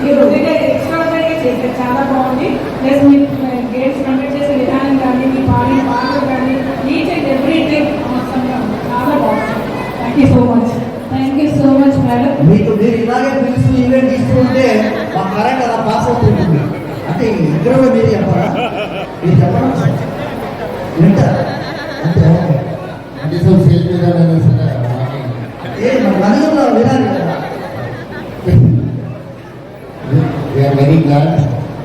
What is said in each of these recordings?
మీరు ఎక్స్ట్రాడనరీగా చేశారు, చాలా బాగుంది. ప్లస్ మీ గేమ్స్ కండక్ట్ చేసే విధానం కానీ, మీ పాడిన పాటలు కానీ, ఈచ్ అండ్ ఎవ్రీథింగ్ అవసరంగా ఉంది, చాలా బాగుంది. Thank you so much. Thank you so much madam. మీరు ఇలాగే పిలుస్తూ ఈవెంట్ ఇస్తూ ఉంటే మా కరెంట్ అలా పాస్ అవుతుంది. అంటే ఇద్దరు మీరు చెప్పరా, మీరు చెప్పడం వింటారు అంటే కనీసం స్టేజ్ మీద నలుగురులో వినాలి కదా. We are very glad.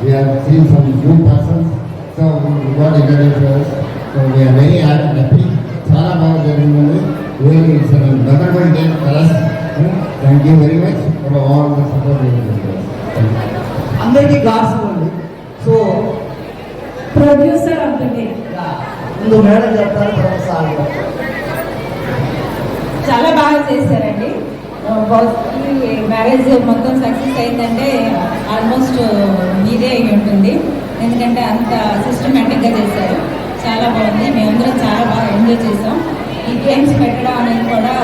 We have seen some new persons. So we got introduced to us. So we are very happy. చాలా బాగా జరిగింది. Really it's a memorable day for us. Thank you very much for all the support you have given us. అందరికీ God's ఇవ్వండి. So producer of the day ముందు madam చెప్తారు, తర్వాత sir. చాలా బాగా చేశారండి. ఈ మ్యారేజ్ మొత్తం సక్సెస్ అయిందంటే ఆల్మోస్ట్ మీదే అయి ఉంటుంది, ఎందుకంటే అంత సిస్టమేటిక్గా చేశారు. చాలా బాగుంది, మేమందరం చాలా బాగా ఎంజాయ్ చేసాం. ఈ గేమ్స్ పెట్టడం అనేది కూడా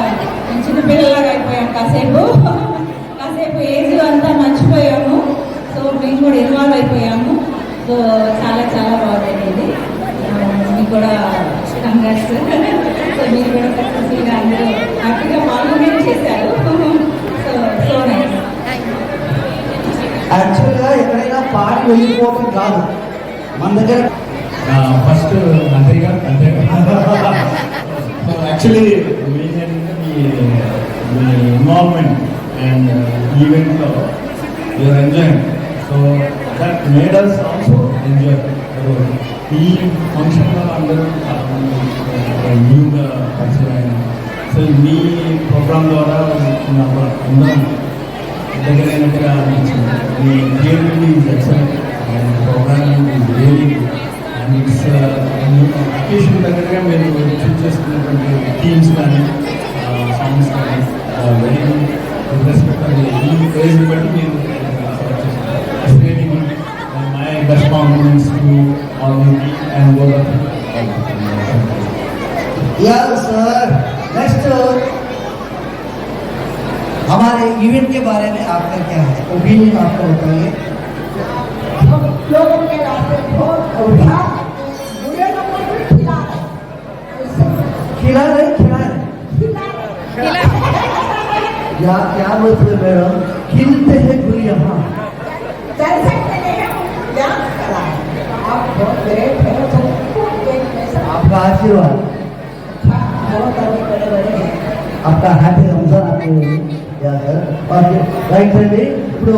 చిన్నపిల్లలాగా అయిపోయాం, కాసేపు ఏజ్ అంతా మర్చిపోయాము. సో మేము కూడా ఇన్వాల్వ్ అయిపోయాము. సో చాలా చాలా బాగుంది. మీకు కూడా కంగ్రాట్స్. సో మీరు కూడా సక్సెస్ఫుల్గా అందరూ హ్యాపీగా పాల్గొనేట్ చేశారు. So nice. యాక్చువల్గా ఎక్కడైనా పాట వెళ్ళిపోవడం కాదు మన దగ్గర. ఫస్ట్ మంత్రి గారు అంతే. యాక్చువల్లీ ఏంటంటే మీ ఇన్వాల్వ్మెంట్ అండ్ ఈవెంట్లో you are enjoying. So that made us also enjoy. ఈ ఫంక్షన్లో అందరూ న్యూగా పరిచయం అయినా, సో మీ ప్రోగ్రామ్ ద్వారా నాకు అందరం దగ్గరైనట్టుగా అనిపించింది. మీ creativity is excellent and programming is really and it's occasion దగ్గరగా మీరు చూస్ చేసుకున్నటువంటి థీమ్స్ కానీ సాంగ్స్ కానీ వెరీ గుడ్ రెస్పెక్ట్. ఈ ఏజ్ బట్టి మీరు సెలెక్ట్ చేసుకుంటారు. My best compliments to all you and over. Sir next हमारे इवेंट के बारे में आपका क्या है ओपिनियन, आपका बताइए. लोगों के रास्ते बहुत बुरे लोगों को खिला रहे या क्या मतलब मैडम, खिलते हैं गुल यहाँ चल सकते हैं. आप बहुत ग्रेट है. आपका आशीर्वाद, आपका హ్యాపీ రంజాన్ आपको याद है. और राइट రండి. ఇప్పుడు